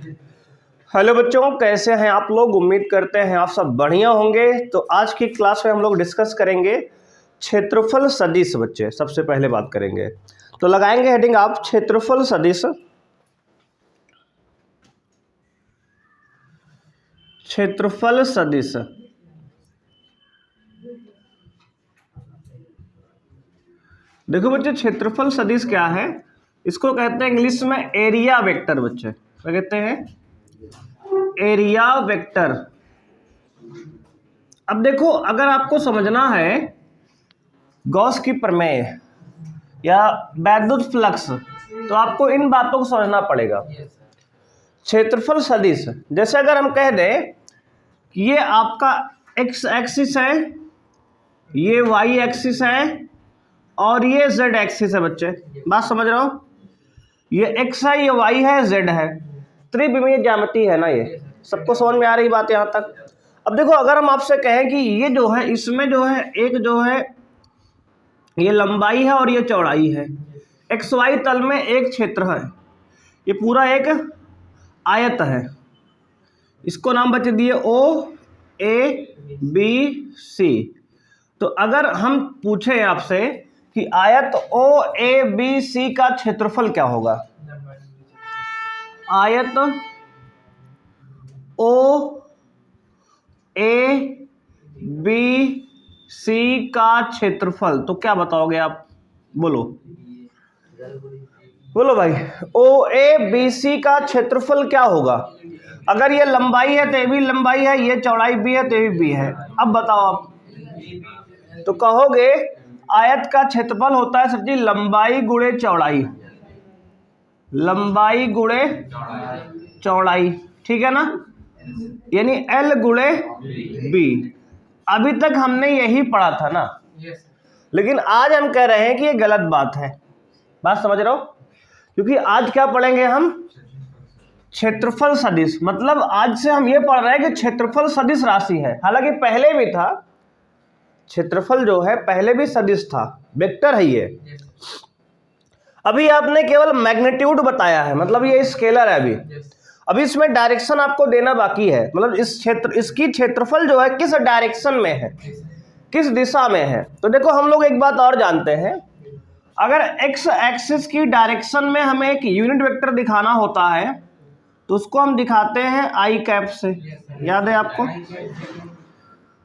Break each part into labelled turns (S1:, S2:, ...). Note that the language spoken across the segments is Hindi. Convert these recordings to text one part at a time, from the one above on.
S1: हेलो बच्चों, कैसे हैं आप लोग। उम्मीद करते हैं आप सब बढ़िया होंगे। तो आज की क्लास में हम लोग डिस्कस करेंगे क्षेत्रफल सदिश। बच्चे सबसे पहले बात करेंगे तो लगाएंगे हेडिंग आप क्षेत्रफल सदिश। क्षेत्रफल सदिश देखो बच्चे, क्षेत्रफल सदिश क्या है, इसको कहते हैं इंग्लिश में एरिया वेक्टर। बच्चे क्या कहते हैं? Area vector. अब देखो, अगर आपको समझना है गॉस की प्रमेय या वैद्युत फ्लक्स तो आपको इन बातों को समझना पड़ेगा। क्षेत्रफल सदिश, जैसे अगर हम कह दें कि ये आपका एक्स एक्सिस है, ये वाई एक्सिस है और ये जेड एक्सिस है। बच्चे बात समझ रहे हो? ये एक्स है, ये वाई है, जेड है। त्रिविमीय ज्यामिति है ना। ये सबको समझ में आ रही बात यहाँ तक? अब देखो, अगर हम आपसे कहें कि ये जो है, इसमें जो है एक जो है ये लंबाई है और ये चौड़ाई है, एक्स वाई तल में एक क्षेत्र है, ये पूरा एक आयत है, इसको नाम बच्चे दिए ओ ए बी सी। तो अगर हम पूछें आपसे कि आयत ओ ए बी सी का क्षेत्रफल क्या होगा? आयत ओ ए बी सी का क्षेत्रफल, तो क्या बताओगे आप? बोलो बोलो भाई, ओ ए बी सी का क्षेत्रफल क्या होगा? अगर ये लंबाई है तो ये भी लंबाई है, ये चौड़ाई भी है तो ये भी है। अब बताओ आप, तो कहोगे आयत का क्षेत्रफल होता है सर जी लंबाई गुणे चौड़ाई, लंबाई गुणे चौड़ाई, ठीक है ना, यानी एल गुणे बी। अभी तक हमने यही पढ़ा था ना, लेकिन आज हम कह रहे हैं कि ये गलत बात है। बात समझ रहे हो? क्योंकि आज क्या पढ़ेंगे हम? क्षेत्रफल सदिश। मतलब आज से हम ये पढ़ रहे हैं कि क्षेत्रफल सदिश राशि है। हालांकि पहले भी था, क्षेत्रफल जो है पहले भी सदिश था, वेक्टर है ये। अभी आपने केवल मैग्नीट्यूड बताया है, मतलब ये स्केलर है। अभी इसमें डायरेक्शन आपको देना बाकी है, मतलब इसकी क्षेत्रफल जो है किस डायरेक्शन में है, किस दिशा में है। तो देखो, हम लोग एक बात और जानते हैं, अगर एक्स एक्सिस की डायरेक्शन में हमें एक यूनिट वेक्टर दिखाना होता है तो उसको हम दिखाते हैं आई कैप से। याद है आपको?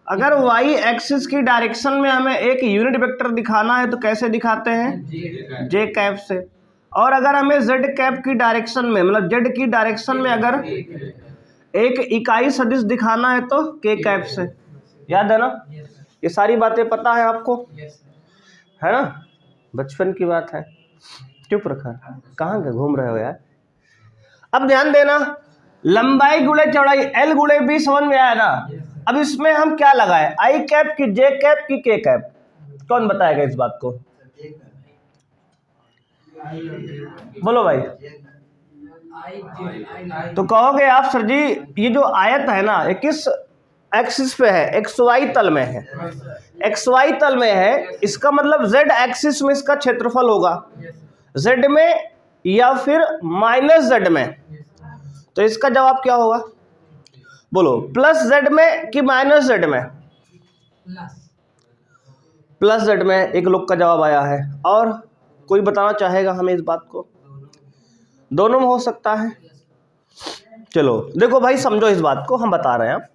S1: अगर वाई एक्सिस की डायरेक्शन में हमें एक यूनिट वेक्टर दिखाना है तो कैसे दिखाते हैं? जे कैप से। और अगर हमें जेड कैप की डायरेक्शन में, मतलब जेड की डायरेक्शन में अगर एक इकाई सदिश दिखाना है तो के कैप से। याद है ना? ये सारी बातें पता है आपको, है ना? बचपन की बात है। चुप रखा, कहाँ घूम रहे हो यार? अब ध्यान देना, लंबाई गुणे चौड़ाई एल गुणे बी, समझ में आया ना? अब इसमें हम क्या लगाए? आई कैप की, जे कैप की, के कैप? कौन बताएगा इस बात को? बोलो भाई। तो कहोगे आप सर जी ये जो आयत है ना, ये किस एक्सिस पे है? एक्स वाई तल में है। एक्स वाई तल में है, इसका मतलब जेड एक्सिस में इसका क्षेत्रफल होगा, जेड में या फिर माइनस जेड में। तो इसका जवाब क्या होगा? बोलो, प्लस जेड में कि माइनस जेड में? प्लस जेड में एक लोग का जवाब आया है। और कोई बताना चाहेगा हमें इस बात को? दोनों में हो सकता है। चलो देखो भाई, समझो इस बात को, हम बता रहे हैं।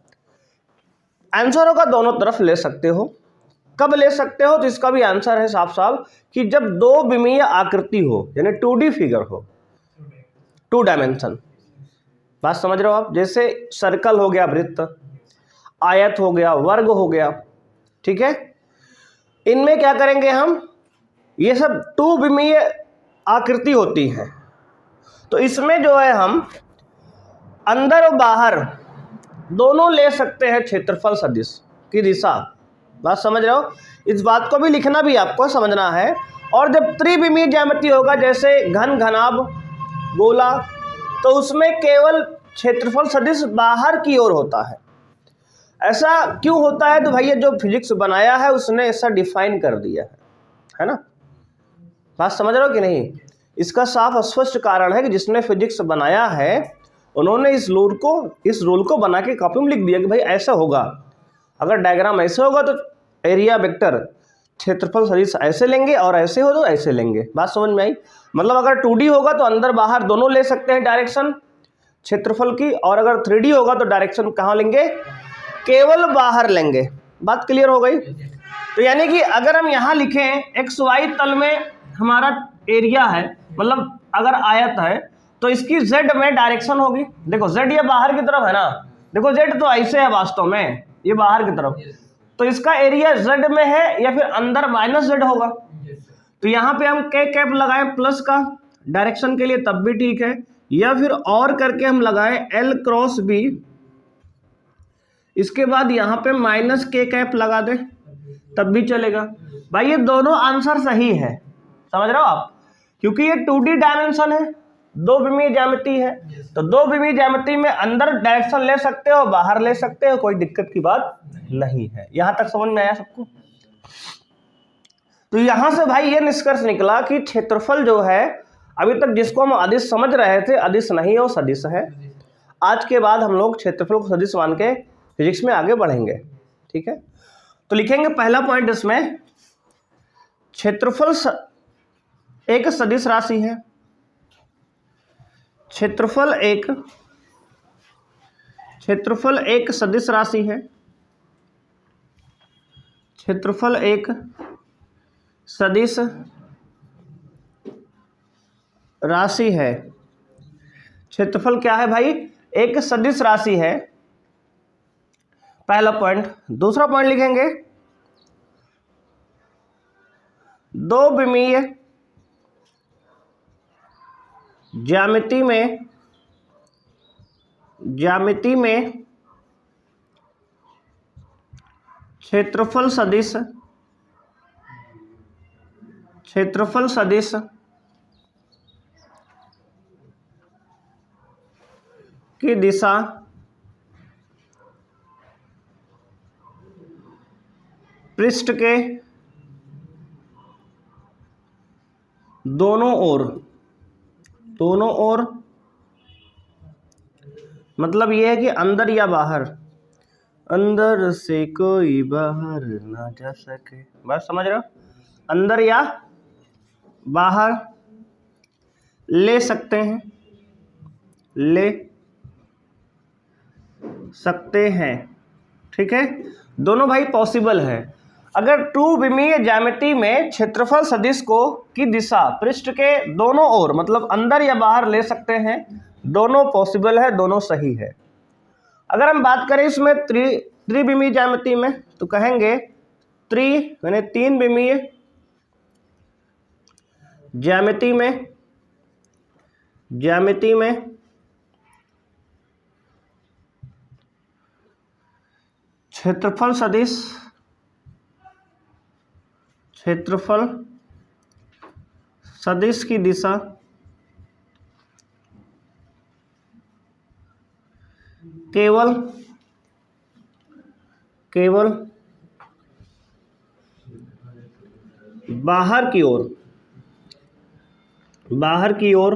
S1: आंसरों का दोनों तरफ ले सकते हो। कब ले सकते हो? तो इसका भी आंसर है साफ साफ कि जब दो विमीय आकृति हो, यानी 2D फिगर हो, 2 डायमेंशन। बात समझ रहे हो आप? जैसे सर्कल हो गया, वृत्त, आयत हो गया, वर्ग हो गया, ठीक है। इनमें क्या करेंगे हम? ये सब 2 विमीय आकृति होती है, तो इसमें जो है हम अंदर और बाहर दोनों ले सकते हैं क्षेत्रफल सदिश की दिशा। बात समझ रहे हो? इस बात को भी लिखना भी आपको समझना है। और जब त्रिविमीय ज्यामिति होगा, जैसे घन, घनाभ, गोला, तो उसमें केवल क्षेत्रफल सदिश बाहर की ओर होता है। ऐसा क्यों होता है? तो भैया जो फिजिक्स बनाया है उसने ऐसा डिफाइन कर दिया है ना? बात समझ रहे हो कि नहीं? इसका साफ स्पष्ट कारण है कि जिसने फिजिक्स बनाया है उन्होंने इस रूल को बना के कॉपी में लिख दिया कि भाई ऐसा होगा, अगर डायग्राम ऐसे होगा तो एरिया वेक्टर क्षेत्रफल सदिश ऐसे लेंगे और ऐसे हो तो ऐसे लेंगे। बात समझ में आई? मतलब अगर 2D होगा तो अंदर बाहर दोनों ले सकते हैं डायरेक्शन क्षेत्रफल की, और अगर 3D होगा तो डायरेक्शन कहाँ लेंगे? केवल बाहर लेंगे। बात क्लियर हो गई? तो यानी कि अगर हम यहाँ लिखें XY तल में हमारा एरिया है, मतलब अगर आयत है तो इसकी Z में डायरेक्शन होगी। देखो Z ये बाहर की तरफ है ना, देखो Z तो ऐसे है वास्तव में, ये बाहर की तरफ, तो इसका एरिया Z में है या फिर अंदर -Z होगा। तो यहाँ पे हम K कैप लगाएं प्लस का डायरेक्शन के लिए तब भी ठीक है, या फिर और करके हम लगाएं L क्रॉस B, इसके बाद यहाँ पे -K कैप लगा दें तब भी चलेगा। भाई ये दोनों आंसर सही है, समझ रहे हो आप? क्योंकि ये 2D डायमेंशन है, 2 विमीय ज्यामिति है, तो 2 विमीय ज्यामिति में अंदर डायरेक्शन ले सकते हो, बाहर ले सकते हो, कोई दिक्कत की बात नहीं है। यहां तक समझ में आया सबको? तो यहां से भाई ये निष्कर्ष निकला कि क्षेत्रफल जो है, अभी तक जिसको हम अदिश समझ रहे थे, अदिश नहीं हो, सदिश है। आज के बाद हम लोग क्षेत्रफल को सदिश मान के फिजिक्स में आगे बढ़ेंगे, ठीक है? तो लिखेंगे पहला पॉइंट इसमें, क्षेत्रफल एक सदिश राशि है। क्षेत्रफल एक सदिश राशि है। क्षेत्रफल एक सदिश राशि है। क्षेत्रफल क्या है भाई? एक सदिश राशि है, पहला पॉइंट। दूसरा पॉइंट लिखेंगे, 2 विमीय ज्यामिति में क्षेत्रफल सदिश की दिशा पृष्ठ के दोनों ओर मतलब यह है कि अंदर या बाहर, अंदर से कोई बाहर ना जा सके। बात समझ रहे हो? अंदर या बाहर ले सकते हैं, ठीक है? दोनों भाई पॉसिबल है। अगर 2 विमीय ज्यामिति में क्षेत्रफल सदिश की दिशा पृष्ठ के दोनों ओर मतलब अंदर या बाहर ले सकते हैं, दोनों पॉसिबल है, दोनों सही है। अगर हम बात करें इसमें त्रिविमीय ज्यामिति में, तो कहेंगे यानी 3 विमीय ज्यामिति में क्षेत्रफल सदिश की दिशा केवल बाहर की ओर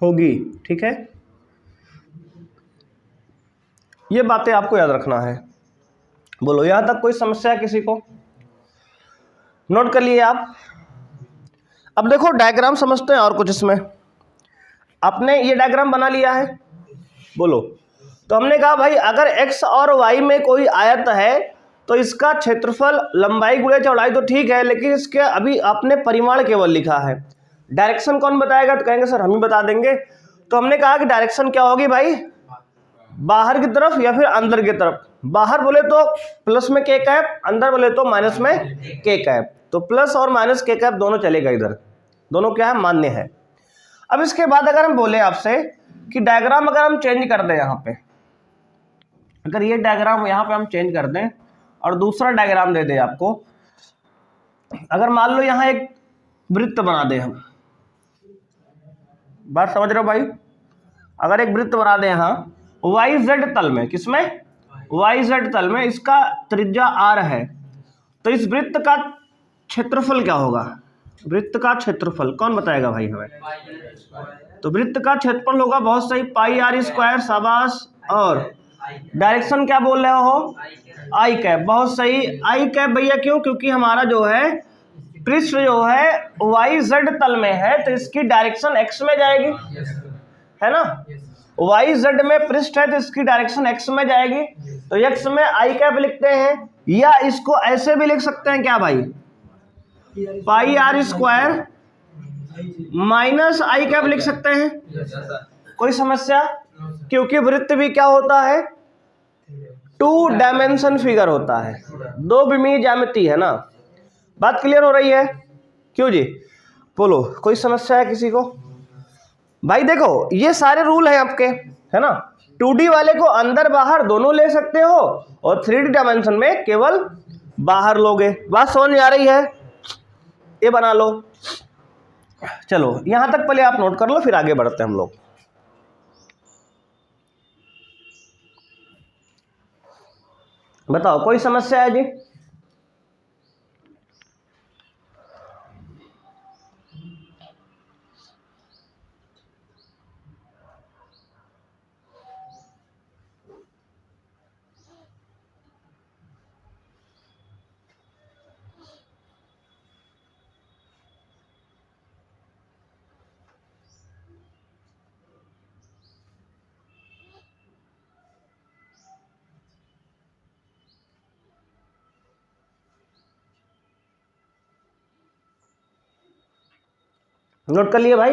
S1: होगी, ठीक है? ये बातें आपको याद रखना है। बोलो, यहां तक कोई समस्या किसी को? नोट कर लिए आप? अब देखो डायग्राम समझते हैं और कुछ इसमें। आपने ये डायग्राम बना लिया है, बोलो। तो हमने कहा भाई अगर x और y में कोई आयत है तो इसका क्षेत्रफल लंबाई गुणे चौड़ाई तो ठीक है, लेकिन इसके अभी आपने परिमाण केवल लिखा है, डायरेक्शन कौन बताएगा? तो कहेंगे सर हम ही बता देंगे। तो हमने कहा कि डायरेक्शन क्या होगी भाई? बाहर की तरफ या फिर अंदर की तरफ। बाहर बोले तो प्लस में K कैप, अंदर बोले तो माइनस में K कैप। तो प्लस और माइनस K कैप दोनों चलेगा, इधर दोनों क्या है? मान्य है। अब इसके बाद अगर हम बोले आपसे कि डायग्राम अगर हम चेंज कर दें, यहाँ पे अगर ये डायग्राम यहाँ पे हम चेंज कर दें और दूसरा डायग्राम दे दें आपको, अगर मान लो यहाँ एक वृत्त बना दें हम, बात समझ रहे हो भाई? अगर एक वृत्त बना दें यहाँ YZ तल में, किसमें? YZ तल में, इसका त्रिज्या R है, तो इस वृत्त का क्षेत्रफल क्या होगा? वृत्त का क्षेत्रफल कौन बताएगा भाई हमें? तो वृत्त का क्षेत्रफल होगा, बहुत सही, पाई आर स्क्वायर, शाबाश। और डायरेक्शन क्या बोल रहे हो? आई कैप, बहुत सही, आई कैप भैया। क्यों? क्योंकि हमारा जो है पृष्ठ जो है वाई जेड तल में है, तो इसकी डायरेक्शन एक्स में जाएगी, है ना। वाई जेड में पृष्ठ है तो इसकी डायरेक्शन एक्स में जाएगी, तो एक्स में आई कैप लिखते हैं। या इसको ऐसे भी लिख सकते हैं क्या भाई? Pi R square minus I cap लिख सकते हैं। कोई समस्या? क्योंकि वृत्त भी क्या होता है? 2 डायमेंशन फिगर होता है, 2 विमीय ज्यामिति है ना। बात क्लियर हो रही है? क्यों जी, बोलो, कोई समस्या है किसी को? भाई देखो ये सारे रूल हैं आपके, है ना। 2D वाले को अंदर बाहर दोनों ले सकते हो, और 3D डायमेंशन में केवल बाहर लोगे। बात समझ में आ रही है? ये बना लो। चलो यहां तक पहले आप नोट कर लो, फिर आगे बढ़ते हैं हम लोग। बताओ कोई समस्या है जी? नोट कर लिए भाई?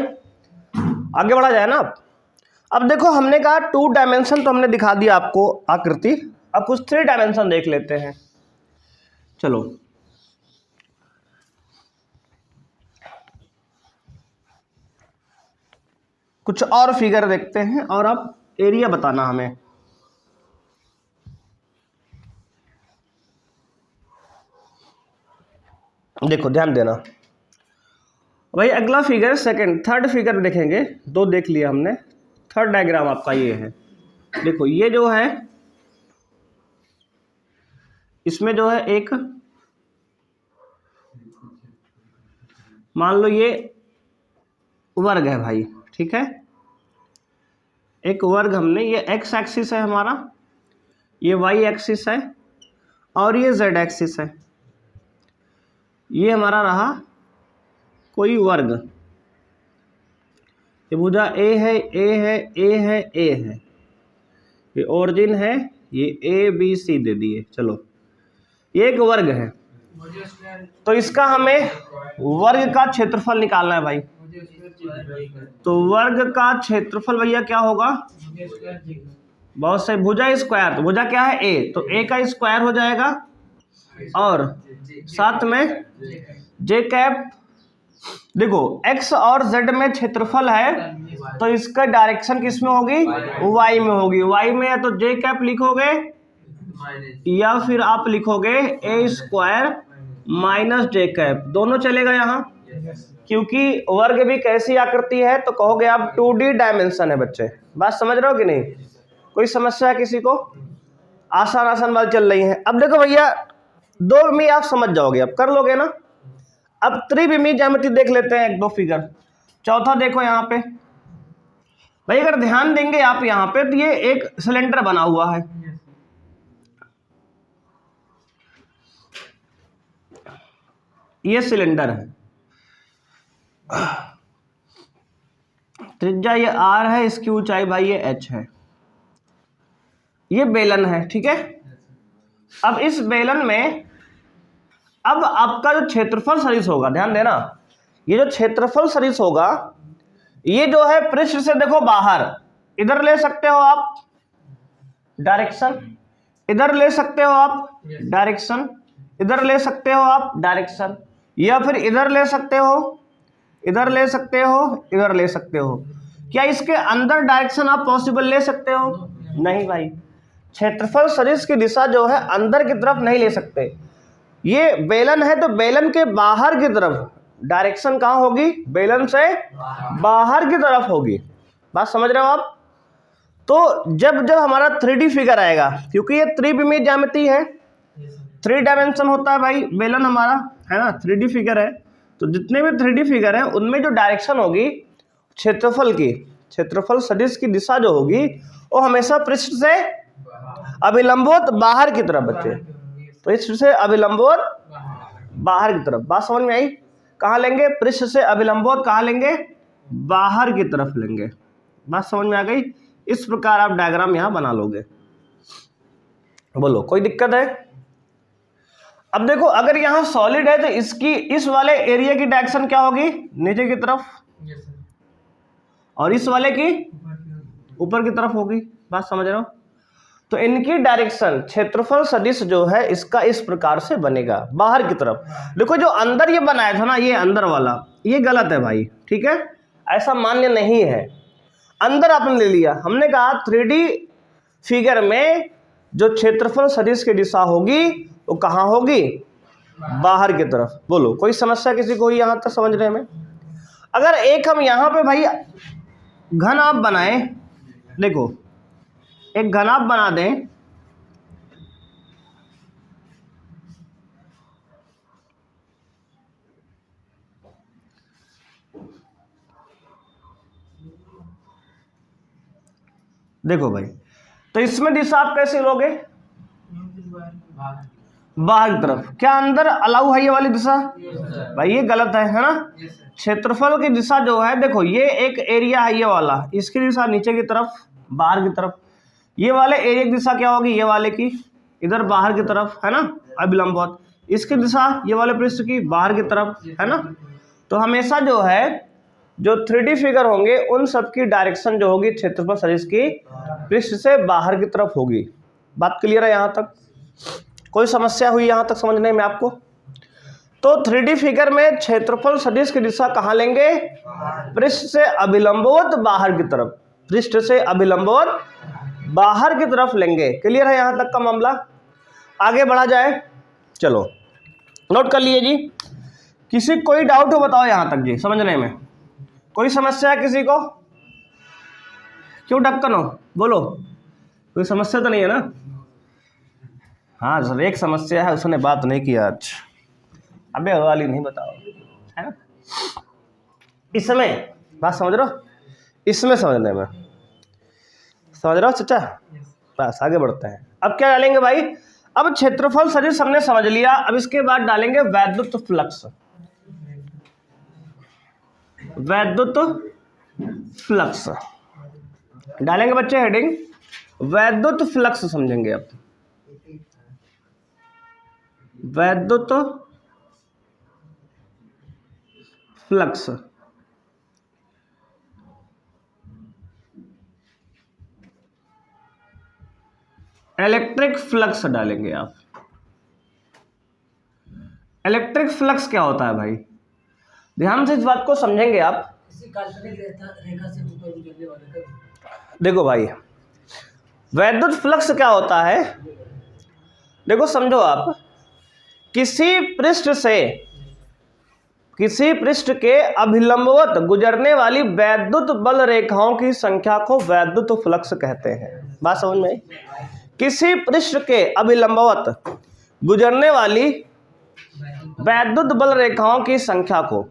S1: आगे बढ़ा जाए ना। अब देखो हमने कहा 2 डायमेंशन तो हमने दिखा दिया आपको आकृति, अब कुछ 3 डायमेंशन देख लेते हैं। चलो कुछ और फिगर देखते हैं, और अब एरिया बताना हमें। देखो ध्यान देना भाई, अगला फिगर थर्ड फिगर देखेंगे। 2 देख लिया हमने, थर्ड डायग्राम आपका ये है। देखो ये जो है, इसमें जो है एक, मान लो ये वर्ग है भाई, ठीक है। एक वर्ग हमने, ये एक्स एक्सिस है हमारा, ये वाई एक्सिस है, और ये जेड एक्सिस है। ये हमारा रहा कोई वर्ग, ये भुजा ए है, ए है, ए है, ए है, ये ओरिजिन है, ये ए बी सी दे दिए। चलो ये एक वर्ग है, तो इसका हमें वर्ग का क्षेत्रफल निकालना है भाई। तो वर्ग का क्षेत्रफल भैया क्या होगा? बहुत सही, भुजा स्क्वायर। तो भुजा क्या है? ए, तो ए का स्क्वायर हो जाएगा, और साथ में जे कैप। देखो x और z में क्षेत्रफल है, तो इसका डायरेक्शन किस में होगी? y में होगी। y में है तो जे कैप लिखोगे, या फिर आप लिखोगे ए स्क्वायर माइनस जे कैप, दोनों चलेगा यहाँ। क्योंकि वर्ग भी कैसी आकृति है, तो कहोगे आप 2D डायमेंशन है। बच्चे बात समझ रहे हो कि नहीं? कोई समस्या है किसी को? आसान आसान बात चल रही है। अब देखो भैया 2 में आप समझ जाओगे, अब कर लोगे ना। अब त्रिविमीय ज्यामिति देख लेते हैं, 1-2 फिगर। चौथा देखो यहाँ पे भाई, अगर ध्यान देंगे आप यहाँ पे, तो ये एक सिलेंडर बना हुआ है, ये सिलेंडर है, त्रिज्या ये r है, इसकी ऊंचाई भाई ये h है, ये बेलन है, ठीक है। अब इस बेलन में अब आपका जो क्षेत्रफल सदिश होगा, ध्यान देना, ये जो क्षेत्रफल सदिश होगा, ये जो है पृष्ठ से देखो बाहर, इधर ले सकते हो आप डायरेक्शन, इधर ले सकते हो आप डायरेक्शन, इधर ले सकते हो आप डायरेक्शन, या फिर इधर ले सकते हो, इधर ले सकते हो, इधर ले सकते हो। क्या इसके अंदर डायरेक्शन आप पॉसिबल ले सकते हो? नहीं भाई, क्षेत्रफल सदिश की दिशा जो है अंदर की तरफ नहीं ले सकते। ये बेलन है, तो बेलन के बाहर की तरफ डायरेक्शन कहाँ होगी? बेलन से बाहर की तरफ होगी। बात समझ रहे हो आप? तो जब जब हमारा 3D फिगर आएगा, क्योंकि ये त्रिविमीय ज्यामिति है, 3 डायमेंशन होता है भाई बेलन हमारा, है ना, 3D फिगर है, तो जितने भी 3D फिगर हैं उनमें जो डायरेक्शन होगी क्षेत्रफल की, क्षेत्रफल सदिश की दिशा जो होगी वो हमेशा पृष्ठ से अभिलंबोत बाहर की तरफ बच्चे, पृष्ठ से अभिलंबोत बाहर की तरफ। बात समझ में आई? कहाँ लेंगे? पृष्ठ से अभिलंबोत कहाँ लेंगे? बाहर की तरफ लेंगे। बात समझ में आ गई? इस प्रकार आप डायग्राम यहां बना लोगे। बोलो कोई दिक्कत है? अब देखो अगर यहां सॉलिड है तो इसकी इस वाले एरिया की डायरेक्शन क्या होगी? नीचे की तरफ, और इस वाले की ऊपर की तरफ होगी। बात समझ रहे हो? तो इनकी डायरेक्शन क्षेत्रफल सदिश जो है इसका इस प्रकार से बनेगा बाहर की तरफ। देखो जो अंदर ये बनाया था ना, ये अंदर वाला, ये गलत है भाई, ठीक है, ऐसा मान्य नहीं है। अंदर आपने ले लिया, हमने कहा 3D फिगर में जो क्षेत्रफल सदिश की दिशा होगी वो कहाँ होगी? बाहर की तरफ। बोलो कोई समस्या किसी को यहां तक समझने में? अगर एक हम यहां पे भाई घन आप बनाए, देखो एक घन आप बना दें, देखो भाई, तो इसमें दिशा आप कैसे लोगे? बाहर की तरफ। क्या अंदर अलाउ है ये वाली दिशा? भाई ये गलत है ना? क्षेत्रफल की दिशा जो है, देखो ये एक एरिया है ये वाला, इसकी दिशा नीचे की तरफ, बाहर की तरफ। ये वाले एरिया की दिशा क्या होगी? ये वाले की इधर बाहर की तरफ, है ना, अभिलंबवत। इसकी दिशा ये वाले पृष्ठ की बाहर की तरफ, है ना। तो हमेशा जो है जो 3D फिगर होंगे उन सब की डायरेक्शन जो होगी क्षेत्रफल सदिश की पृष्ठ से बाहर की तरफ होगी। बात क्लियर है यहाँ तक? कोई समस्या हुई यहाँ तक समझने में आपको? तो 3D फिगर में क्षेत्रफल सदिश की दिशा कहाँ लेंगे? पृष्ठ से अभिलंबवत बाहर की तरफ, पृष्ठ से अभिलंबवत बाहर की तरफ लेंगे। क्लियर है यहाँ तक का मामला? आगे बढ़ा जाए, चलो नोट कर लिए जी। किसी कोई डाउट हो बताओ यहाँ तक जी समझने में? कोई समस्या है किसी को? क्यों ढक्कन हो? बोलो, कोई समस्या तो नहीं है ना? हाँ सर एक समस्या है, उसने बात नहीं किया आज। अबे वाली नहीं बताओ, है ना? इसमें बात समझ रहे हो? इसमें समझने में समझ रहे हो चचा? बस आगे बढ़ते हैं। अब क्या डालेंगे भाई? अब क्षेत्रफल सदिश हमने समझ लिया, अब इसके बाद डालेंगे वैद्युत फ्लक्स। वैद्युत फ्लक्स डालेंगे बच्चे, हेडिंग वैद्युत फ्लक्स समझेंगे। अब वैद्युत फ्लक्स, इलेक्ट्रिक फ्लक्स डालेंगे आप। इलेक्ट्रिक फ्लक्स क्या होता है भाई? ध्यान से इस बात को समझेंगे आप। देखो भाई वैद्युत फ्लक्स क्या होता है, देखो समझो आप, किसी पृष्ठ के अभिलंबवत गुजरने वाली वैद्युत बल रेखाओं की संख्या को वैद्युत फ्लक्स कहते हैं। बात समझ में आई? किसी पृष्ठ के अभिलंबवत गुजरने वाली वैद्युत बल रेखाओं की संख्या को,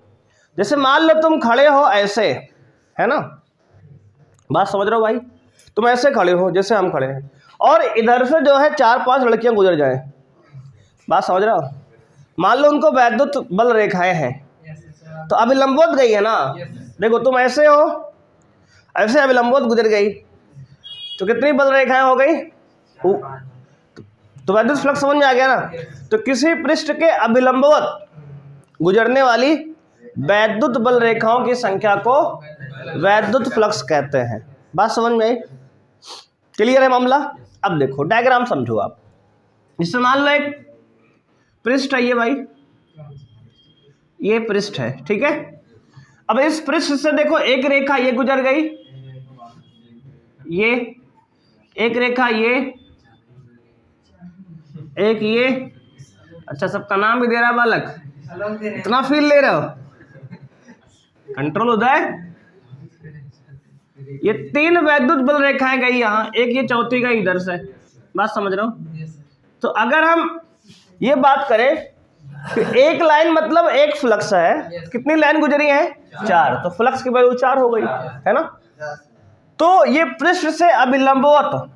S1: जैसे मान लो तुम खड़े हो ऐसे, है ना, बात समझ रहे हो भाई? तुम ऐसे खड़े हो जैसे हम खड़े हैं, और इधर से जो है 4-5 लड़कियां गुजर जाएं, बात समझ रहे हो? मान लो उनको वैद्युत बल रेखाएं हैं, तो अभिलंबवत गई है ना। देखो तुम ऐसे हो, ऐसे अभिलंबवत गुजर गई, तो कितनी बल रेखाएं हो गई? तो वैद्युत फ्लक्स समझ में आ गया ना? तो किसी पृष्ठ के अभिलंबवत गुजरने वाली वैद्युत बल रेखाओं की संख्या को वैद्युत फ्लक्स कहते हैं। बात समझ में आई? क्लियर है मामला? अब देखो डायग्राम समझो आप। इसमें मान लो एक पृष्ठ है, ये भाई ये पृष्ठ है, ठीक है। अब इस पृष्ठ से देखो एक रेखा ये गुजर गई, ये एक रेखा, ये एक, ये। अच्छा सबका नाम भी दे रहा है बालक, इतना फील ले रहे हो, कंट्रोल हो जाए। ये 3 वैद्युत बल रेखाएं गई यहाँ, एक ये चौथी गई इधर से। बात समझ रहे हो? तो अगर हम ये बात करें एक लाइन मतलब एक फ्लक्स है, कितनी लाइन गुजरी है? 4, तो फ्लक्स की वैल्यू 4 हो गई, है ना। तो ये पृष्ठ से अभिलंबवत,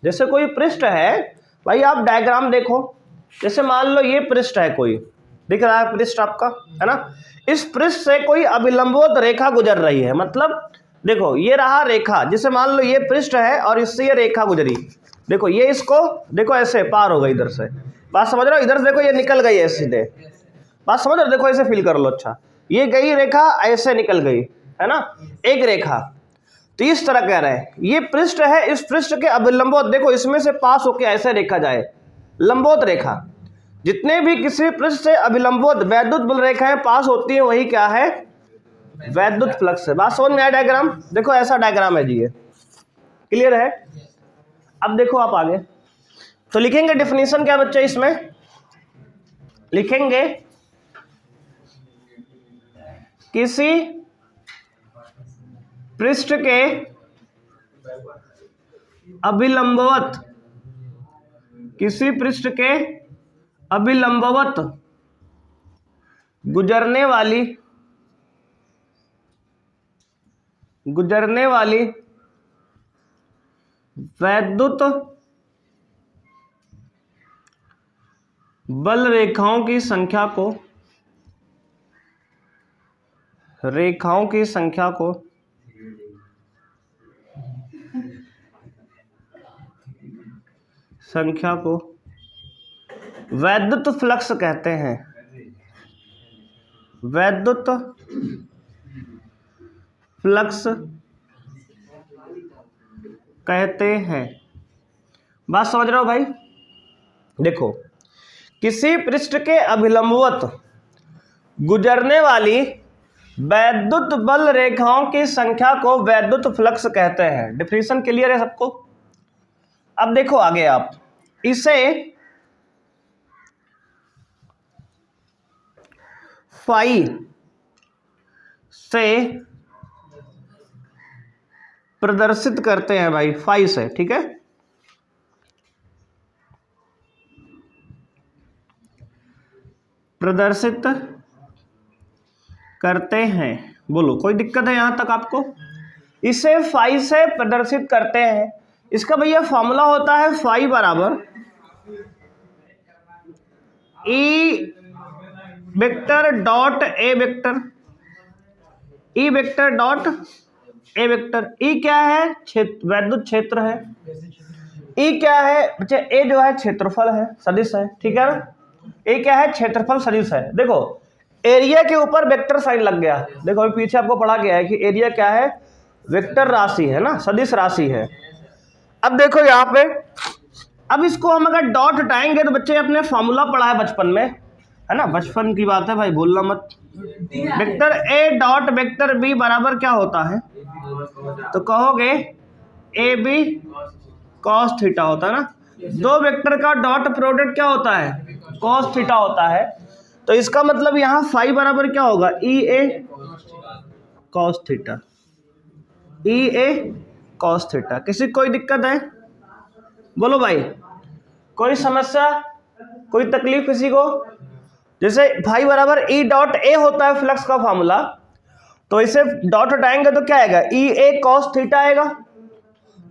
S1: जैसे कोई पृष्ठ है भाई, आप डायग्राम देखो, जैसे मान लो ये पृष्ठ है, कोई दिख रहा है पृष्ठ आपका, है ना। इस पृष्ठ से कोई अभिलंबवत रेखा गुजर रही है, मतलब देखो ये रहा रेखा, जैसे मान लो ये पृष्ठ है और इससे ये रेखा गुजरी, देखो ये इसको देखो ऐसे पार हो गई इधर से, बात समझ रहे हो, इधर से देखो ये निकल गई है सीधे, बात समझ रहे हो, देखो ऐसे फील कर लो, अच्छा ये गई रेखा ऐसे निकल गई, है ना, एक रेखा। तो इस तरह कह रहे हैं ये पृष्ठ है, इस पृष्ठ के अभिलंबवत देखो इसमें से पास होके ऐसे रेखा जाए, लंबवत रेखा। जितने भी किसी पृष्ठ से अभिलंबवत वैद्युत बल रेखाएं पास होती है वही क्या है? वैद्युत फ्लक्स है। बात समझ में आया? डायग्राम देखो ऐसा डायग्राम है जी, ये क्लियर है। अब देखो आप आगे तो लिखेंगे डेफिनेशन क्या बच्चे, इसमें लिखेंगे किसी पृष्ठ के अभिलंबवत, किसी पृष्ठ के अभिलंबवत गुजरने वाली वैद्युत बल रेखाओं की संख्या को वैद्युत फ्लक्स कहते हैं, वैद्युत फ्लक्स कहते हैं। बात समझ रहे हो भाई? देखो किसी पृष्ठ के अभिलंबवत गुजरने वाली वैद्युत बल रेखाओं की संख्या को वैद्युत फ्लक्स कहते हैं। डिफिनेशन क्लियर है सबको? अब देखो आगे आप इसे फाई से प्रदर्शित करते हैं भाई, फाई से, ठीक है। प्रदर्शित करते हैं, बोलो कोई दिक्कत है यहां तक आपको? इसे फाई से प्रदर्शित करते हैं। इसका भैया फॉर्मूला होता है फाई बराबर E vector dot A vector, E vector dot A vector. E क्या है? क्षेत्र, वैद्युत क्षेत्र है। ई क्या है बच्चे? ए जो है क्षेत्रफल है, सदिश है, ठीक है ना। ए क्या है? क्षेत्रफल सदिश है। देखो एरिया के ऊपर वेक्टर साइन लग गया, देखो अभी पीछे आपको पढ़ा गया है कि एरिया क्या है? वेक्टर राशि है ना, सदिश राशि है। अब देखो यहाँ पे, अब इसको हम अगर डॉट हटाएंगे तो बच्चे अपने फॉर्मूला पढ़ा है बचपन में, है ना, बचपन की बात है भाई, बोलना मत। Vector A dot vector B बराबर क्या होता है? तो कहोगे ए बी कॉस थीटा होता है ना। दो वेक्टर का डॉट प्रोडक्ट क्या होता है? कॉस थीटा होता है। तो इसका मतलब यहाँ फाई बराबर क्या होगा? ई ए कॉस थीटा, ई ए कॉस थीटा। किसी कोई दिक्कत है? बोलो भाई, कोई समस्या, कोई तकलीफ किसी को? जैसे फाई बराबर ई डॉट ए होता है फ्लक्स का फार्मूला, तो इसे डॉट हटाएंगे तो क्या आएगा? ई ए कॉस थीटा आएगा।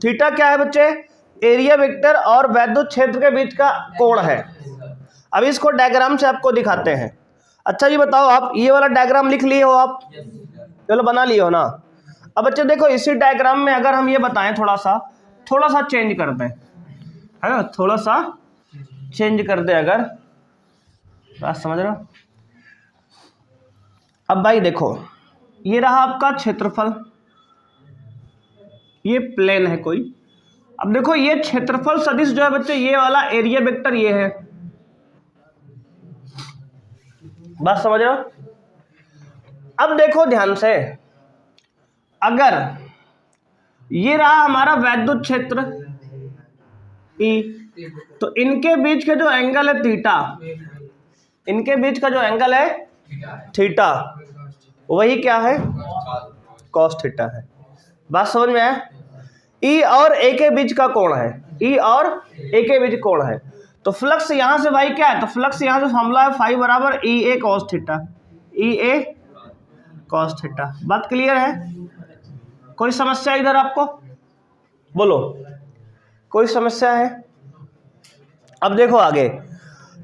S1: थीटा क्या है बच्चे? एरिया वेक्टर और वैद्युत क्षेत्र के बीच का कोण है। अब इसको डायग्राम से आपको दिखाते हैं। अच्छा ये बताओ, आप ये वाला डायग्राम लिख लिए हो आप? चलो बना लिए हो ना। अब बच्चे देखो इसी डायग्राम में अगर हम ये बताएं, थोड़ा सा चेंज कर दें, है ना, थोड़ा सा चेंज कर दे अगर, बात समझ रहे हो? अब भाई देखो ये रहा आपका क्षेत्रफल, ये प्लेन है कोई। अब देखो ये क्षेत्रफल सदिश जो है बच्चे, ये वाला एरिया वेक्टर ये है, बात समझ रहे हो? अब देखो ध्यान से, अगर ये रहा हमारा वैद्युत क्षेत्र E, तो इनके बीच के जो एंगल है थीटा, इनके बीच का जो एंगल है थीटा, वही क्या है? कॉस थीटा है। बात समझ में आया? ई और ए के बीच का कोण है, ई और ए के बीच कोण है। तो फ्लक्स यहां से भाई क्या है, तो फ्लक्स यहां से फॉर्मूला है फाई बराबर ई ए कॉस थीटा, ई ए कॉस थीटा। बात क्लियर है? कोई समस्या इधर आपको? बोलो, कोई समस्या है? अब देखो आगे,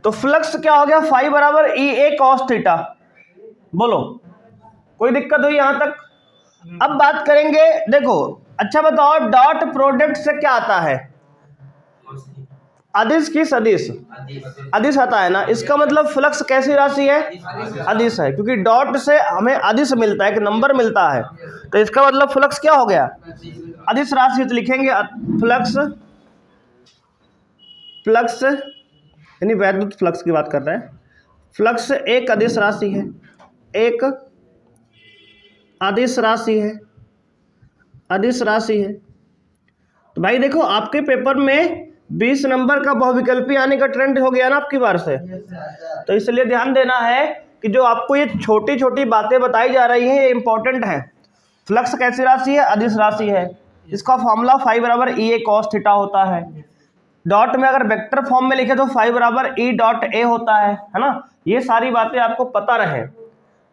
S1: तो फ्लक्स क्या हो गया, फाई बराबर ई ए कॉस थीटा। बोलो, कोई दिक्कत हुई यहां तक? अब बात करेंगे, देखो अच्छा बताओ, डॉट प्रोडक्ट से क्या आता है, अदिश की सदिश, अदिश आता है ना। इसका मतलब फ्लक्स कैसी राशि है, अदिश है, क्योंकि डॉट से हमें अदिश मिलता है, एक नंबर मिलता है, तो इसका मतलब फ्लक्स क्या हो गया, अदिश राशि। तो लिखेंगे फ्लक्स, फ्लक्स यानी वैद्युत फ्लक्स की बात कर रहे हैं, फ्लक्स एक अदिश राशि है, एक अदिश राशि है, अदिश राशि है। तो भाई देखो आपके पेपर में 20 नंबर का बहुविकल्पी आने का ट्रेंड हो गया ना आपकी बार से, तो इसलिए ध्यान देना है कि जो आपको ये छोटी छोटी बातें बताई जा रही हैं ये इंपॉर्टेंट है। फ्लक्स कैसी राशि है, अदिश राशि है, इसका फॉर्मूला फाई बराबर ई ए कॉस थीटा होता है। डॉट में अगर वेक्टर फॉर्म में लिखे तो फाई बराबर ई डॉट ए होता है ना। ये सारी बातें आपको पता रहे,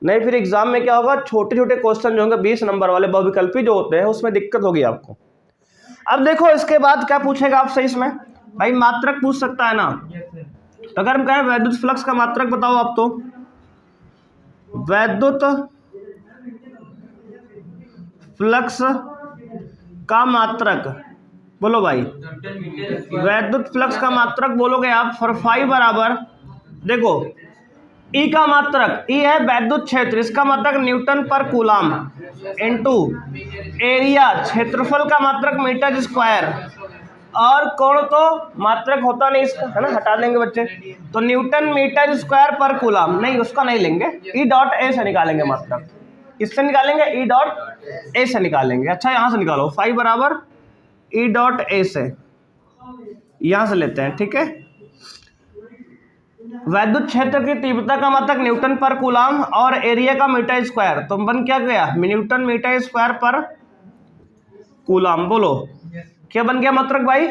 S1: नहीं फिर एग्जाम में क्या होगा, छोटे छोटे क्वेश्चन जो होंगे 20 नंबर वाले बहुविकल्पी जो होते हैं उसमें दिक्कत होगी आपको। अब देखो इसके बाद क्या पूछेगा आपसे, इसमें भाई मात्रक पूछ सकता है ना। तो अगर हम कहें वैद्युत फ्लक्स का मात्रक बताओ आप, तो वैद्युत फ्लक्स का मात्रक बोलो भाई, वैद्युत फ्लक्स का मात्रक बोलोगे आप, फॉर फाई बराबर, देखो ई का मात्रक, ई है वैद्युत क्षेत्र, इसका मात्रक न्यूटन पर कूलाम इनटू एरिया, क्षेत्रफल का मात्रक मीटर स्क्वायर, और कोण तो मात्रक होता नहीं इसका, है ना, हटा देंगे बच्चे, तो न्यूटन मीटर स्क्वायर पर कूलाम, नहीं उसका नहीं लेंगे, ई डॉट ए से निकालेंगे मात्रक। किससे निकालेंगे, ई डॉट ए से निकालेंगे। अच्छा यहां से निकालो, फाई बराबर ई डॉट ए से, यहां से लेते हैं, ठीक है। वैद्युत क्षेत्र की तीव्रता का मात्रक न्यूटन पर कूलाम और एरिया का मीटर स्क्वायर, तो बन क्या गया, न्यूटन मीटर स्क्वायर पर कूलाम। बोलो क्या बन गया मात्रक भाई,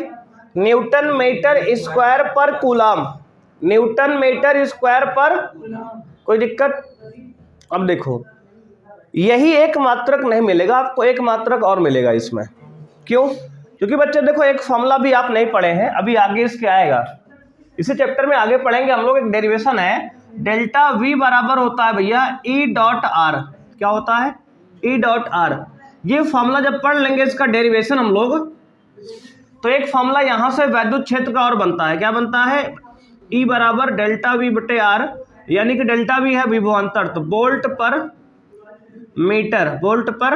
S1: न्यूटन मीटर स्क्वायर पर कूलाम, न्यूटन मीटर स्क्वायर पर, कोई दिक्कत? अब देखो यही एक मात्रक नहीं मिलेगा आपको, एक मात्रक और मिलेगा इसमें। क्यों? क्योंकि बच्चे देखो एक फॉर्मूला भी आप नहीं पढ़े हैं, अभी आगे इसके आएगा, इसी चैप्टर में आगे पढ़ेंगे हम लोग। एक डेरिवेशन है, डेल्टा वी बराबर होता है भैया ई डॉट आर। क्या होता है, ई डॉट आर। ये फॉर्मूला जब पढ़ लेंगे इसका डेरिवेशन हम लोग, तो एक फॉर्मूला यहां से वैद्युत क्षेत्र का और बनता है। क्या बनता है, ई बराबर डेल्टा वी बटे आर, यानी कि डेल्टा वी है विभवांतर, तो वोल्ट पर मीटर, वोल्ट पर,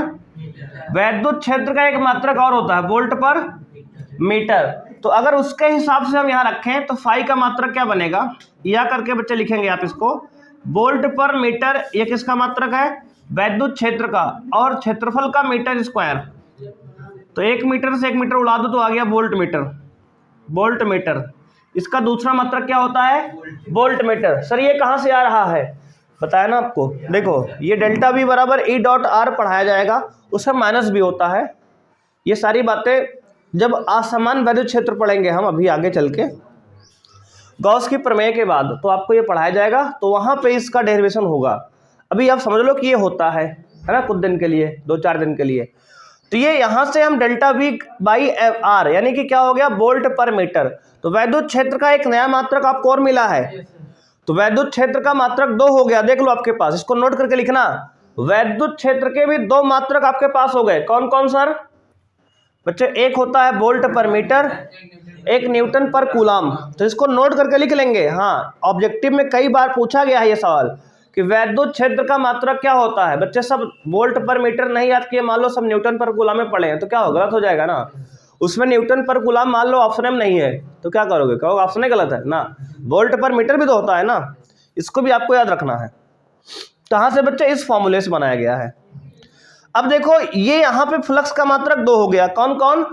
S1: वैद्युत क्षेत्र का एक मात्रक और होता है वोल्ट पर मीटर। तो अगर उसके हिसाब से हम यहाँ रखें तो फाई का मात्रक क्या बनेगा, या करके बच्चे लिखेंगे आप इसको, वोल्ट पर मीटर, ये किसका मात्रक है, वैद्युत क्षेत्र का, और क्षेत्रफल का मीटर स्क्वायर, तो 1 मीटर से 1 मीटर उड़ा दो तो आ गया वोल्ट मीटर, वोल्ट मीटर। इसका दूसरा मात्रक क्या होता है, वोल्ट मीटर। सर ये कहाँ से आ रहा है, बताया ना आपको, देखो ये डेल्टा वी बराबर ई डॉट आर पढ़ाया जाएगा, उसमें माइनस भी होता है। ये सारी बातें जब असमान वैद्युत क्षेत्र पढ़ेंगे हम अभी आगे चल के गॉस की प्रमेय के बाद, तो आपको ये पढ़ाया जाएगा, तो वहाँ पे इसका डेरिवेशन होगा। अभी आप समझ लो कि ये होता है ना, कुछ दिन के लिए, 2-4 दिन के लिए। तो ये यहाँ से हम डेल्टा वी बाई आर, यानी कि क्या हो गया, वोल्ट पर मीटर। तो वैद्युत क्षेत्र का एक नया मात्रक आपको और मिला है, तो वैद्युत क्षेत्र का मात्रक 2 हो गया। देख लो आपके पास, इसको नोट करके लिखना, वैद्युत क्षेत्र के भी 2 मात्रक आपके पास हो गए। कौन कौन सर बच्चे, एक होता है वोल्ट पर मीटर, एक न्यूटन पर कूलाम। तो इसको नोट करके लिख लेंगे। हाँ, ऑब्जेक्टिव में कई बार पूछा गया है ये सवाल कि वैद्युत क्षेत्र का मात्रक क्या होता है। बच्चे सब वोल्ट पर मीटर नहीं याद किए, मान लो सब न्यूटन पर कूलाम में पढ़े हैं, तो क्या हो, गलत हो जाएगा ना। उसमें न्यूटन पर कूलाम मान लो ऑप्शन में नहीं है, तो क्या करोगे, कहोगे ऑप्शन गलत है ना। वोल्ट पर मीटर भी तो होता है ना, इसको भी आपको याद रखना है। कहाँ से बच्चे, इस फॉर्मूले से बनाया गया है। अब देखो ये यहाँ पे फ्लक्स का मात्रक 2 हो गया, कौन कौन,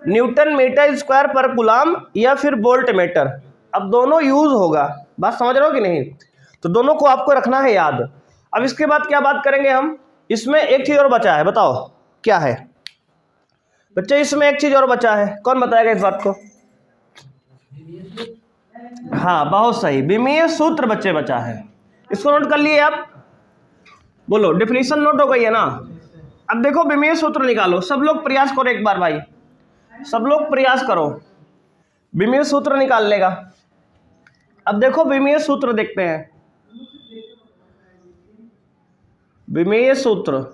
S1: न्यूटन मीटर स्क्वायर पर कूलाम या फिर वोल्ट मीटर। अब दोनों यूज होगा, बात समझ रहे हो कि नहीं, तो दोनों को आपको रखना है याद। अब इसके बाद क्या बात करेंगे हम, इसमें एक चीज और बचा है, बताओ क्या है बच्चे, इसमें एक चीज और बचा है, कौन बताएगा इस बात को, हाँ बहुत सही, विमीय सूत्र बच्चे बचा है, इसको नोट कर लिए आप। बोलो डेफिनेशन नोट हो गई है ना। अब देखो विमीय सूत्र निकालो, सब लोग प्रयास करो एक बार भाई, सब लोग प्रयास करो, विमीय सूत्र निकाल लेगा। अब देखो विमीय सूत्र देखते हैं, विमीय सूत्र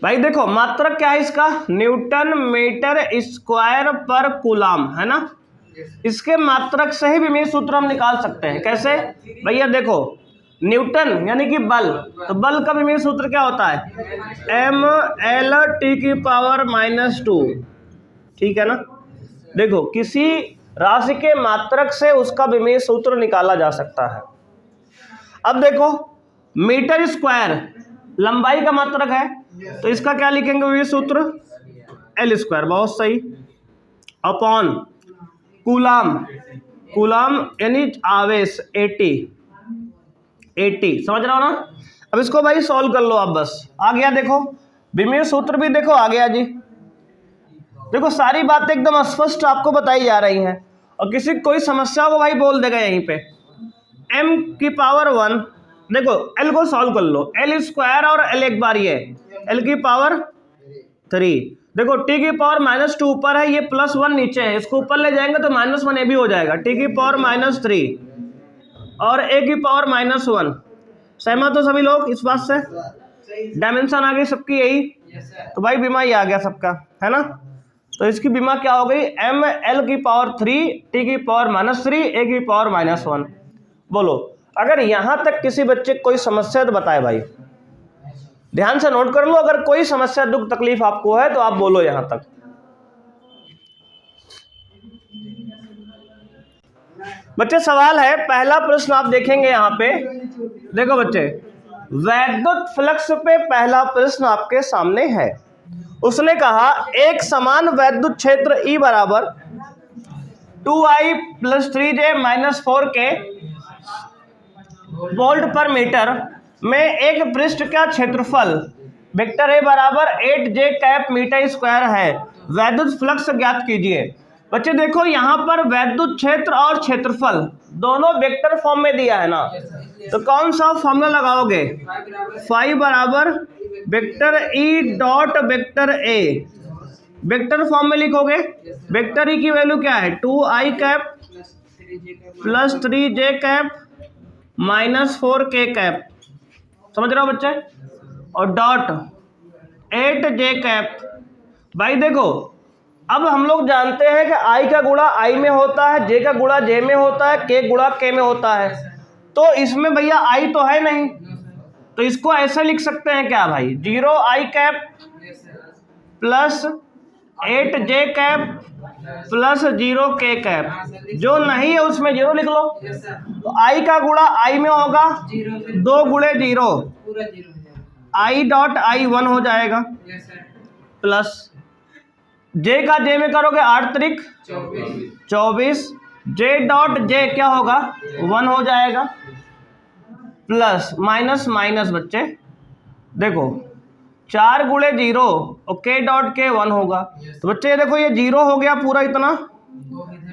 S1: भाई देखो मात्रक क्या है इसका, न्यूटन मीटर स्क्वायर पर कूलाम है ना। इसके मात्रक से ही विमीय सूत्र हम निकाल सकते हैं। कैसे भैया, देखो न्यूटन यानी कि बल, तो बल का विमीय सूत्र क्या होता है, mL/T⁻², ठीक है ना। देखो किसी राशि के मात्रक से उसका विमीय सूत्र निकाला जा सकता है। अब देखो मीटर स्क्वायर लंबाई का मात्रक है, तो इसका क्या लिखेंगे विमीय सूत्र, L², बहुत सही, अपॉन कूलाम, कूलाम यानी आवेश 80, समझ रहे हो ना। अब इसको भाई सॉल्व कर लो आप, बस आ गया। देखो विमीय सूत्र भी देखो आ गया जी। देखो सारी बातें एकदम स्पष्ट आपको बताई जा रही हैं, और किसी कोई समस्या को भाई बोल देगा यहीं पे। m⁻1, देखो l को सॉल्व कर लो, L² और l एक बार ये L⁻3, देखो T⁻−2 ऊपर है, ये +1 नीचे है, इसको ऊपर ले जाएंगे तो -1 ये भी हो जाएगा, T⁻3 और A⁻−1। सहमत हो सभी लोग इस बात से, डायमेंशन आ गई सबकी यही, तो भाई बीमा ही आ गया सबका, है ना। तो इसकी बीमा क्या हो गई, mL⁻3 T⁻−3 A⁻−1। बोलो अगर यहां तक किसी बच्चे कोई समस्या तो बताए भाई, ध्यान से नोट कर लो, अगर कोई समस्या दुख तकलीफ आपको है तो आप बोलो यहां तक। बच्चे सवाल है, पहला प्रश्न आप देखेंगे यहां पे, देखो बच्चे वैद्युत फ्लक्स पे पहला प्रश्न आपके सामने है। उसने कहा एक समान वैद्युत क्षेत्र E बराबर 2I + 3J - 4K वोल्ट पर मीटर में एक पृष्ठ का क्षेत्रफल वेक्टर A बराबर 8J कैप मीटर स्क्वायर है, वैद्युत फ्लक्स ज्ञात कीजिए। बच्चे देखो यहाँ पर वैद्युत क्षेत्र और क्षेत्रफल दोनों वेक्टर फॉर्म में दिया है ना, तो कौन सा फॉर्मूला लगाओगे, फाई बराबर vector E dot vector A, vector form में लिखोगे। वेक्टर E की वैल्यू क्या है, 2I cap + 3J cap -4K cap, समझ रहे हो बच्चे, और डॉट 8J कैप। भाई देखो अब हम लोग जानते हैं कि I का गुणा I में होता है, J का गुणा J में होता है, K गुणा K में होता है, तो इसमें भैया I तो है नहीं, तो इसको ऐसे लिख सकते हैं क्या भाई, 0I cap + 8J cap + 0K cap, जो नहीं है उसमें 0 लिख लो। तो I का गुणा I में होगा 2 × 0, I डॉट I 1 हो जाएगा, प्लस J का J में करोगे 8 त्रिक 24, J डॉट J क्या होगा 1 हो जाएगा, प्लस माइनस माइनस बच्चे देखो 4 × 0 और K डॉट K 1 होगा, तो बच्चे देखो ये 0 हो गया पूरा, इतना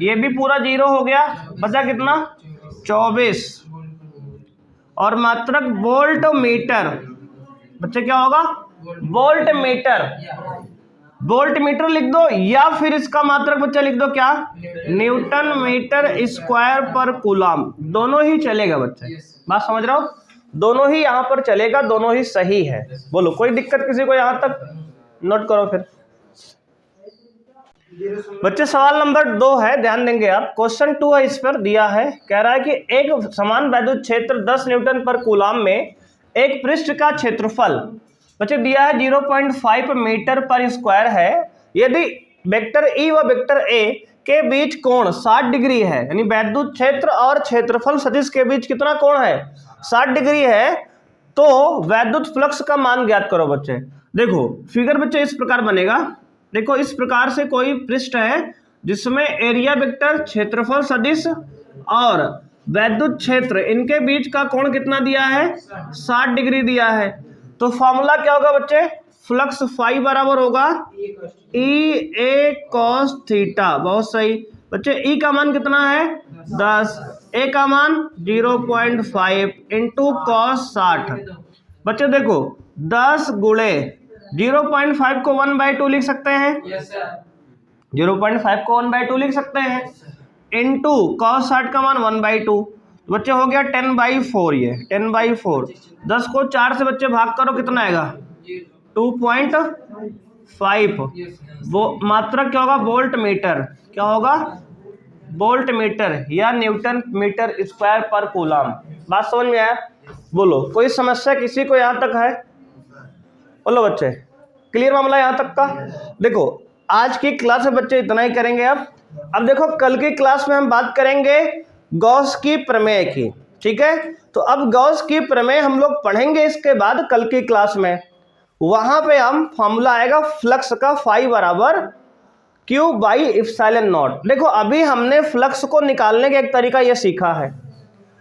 S1: ये भी पूरा 0 हो गया, बचा कितना 24, और मात्रक वोल्ट मीटर, बच्चे क्या होगा वोल्ट मीटर, वोल्ट मीटर लिख दो, या फिर इसका मात्रक बच्चा लिख दो क्या, न्यूटन मीटर स्क्वायर पर कूलाम, दोनों ही चलेगा बच्चे, बात समझ रहे हो, दोनों ही यहाँ पर चलेगा, दोनों ही सही है। बोलो कोई दिक्कत किसी को यहाँ तक, नोट करो फिर बच्चे। सवाल नंबर 2 है, ध्यान देंगे आप, क्वेश्चन 2 है, इस पर दिया है, कह रहा है कि एक समान वैद्युत क्षेत्र 10 न्यूटन पर कूलाम में एक पृष्ठ का क्षेत्रफल बच्चे दिया है 0.5 मीटर पर स्क्वायर है, यदि वेक्टर E व वेक्टर A के बीच कोण 60 डिग्री है, यानी वैद्युत क्षेत्र और क्षेत्रफल सदिश के बीच कितना कोण है 60 डिग्री है, तो वैद्युत फ्लक्स का मान ज्ञात करो बच्चे। देखो फिगर बच्चे इस प्रकार बनेगा, देखो इस प्रकार से कोई पृष्ठ है जिसमें एरिया वेक्टर, क्षेत्रफल सदिश और वैद्युत क्षेत्र, इनके बीच का कोण कितना दिया है 60 डिग्री दिया है, तो फॉर्मूला क्या होगा बच्चे, फ्लक्स फाई बराबर होगा ई ए कॉस थीटा। बहुत सही बच्चे, ई का मान कितना है 10, ए का मान 0.5 इंटू कॉस 60। बच्चे देखो 10 गुणे 0.5 को 1/2 लिख सकते हैं, 0.5 को 1/2 लिख सकते हैं, इंटू कॉस 60 का मान 1/2। बच्चे हो गया 10/4। ये 10/4, 10 को 4 से बच्चे भाग करो कितना आएगा 2.5। वो मात्रक क्या होगा वोल्ट मीटर, क्या होगा वोल्ट मीटर या न्यूटन मीटर स्क्वायर पर कूलम। बात समझ में आया? बोलो कोई समस्या किसी को यहाँ तक है? बोलो बच्चे, क्लियर मामला यहाँ तक का? देखो आज की क्लास में बच्चे इतना ही करेंगे। अब देखो कल की क्लास में हम बात करेंगे गॉस की प्रमेय की, ठीक है? तो अब गॉस की प्रमेय हम लोग पढ़ेंगे इसके बाद कल की क्लास में। वहां पे हम फॉर्मूला आएगा फ्लक्स का फाई बराबर क्यू बाई एप्सिलॉन नॉट। देखो अभी हमने फ्लक्स को निकालने का एक तरीका ये सीखा है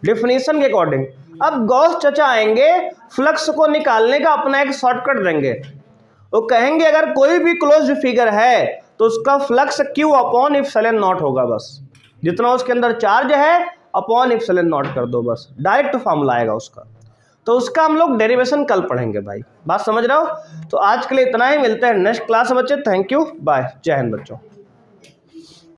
S1: डिफिनीशन के अकॉर्डिंग। अब गॉस चचा आएंगे फ्लक्स को निकालने का अपना एक शॉर्टकट देंगे। वो कहेंगे अगर कोई भी क्लोज्ड फिगर है तो उसका flux Q upon epsilon not होगा, बस जितना उसके अंदर चार्ज है अपॉन एप्सिलॉन नॉट कर दो, बस डायरेक्ट फॉर्मूला आएगा उसका। तो उसका हम लोग डेरिवेशन कल पढ़ेंगे भाई, बात समझ रहे हो? तो आज के लिए इतना ही, मिलते हैं नेक्स्ट क्लास में बच्चे। थैंक यू, बाय, जय हिंद बच्चों।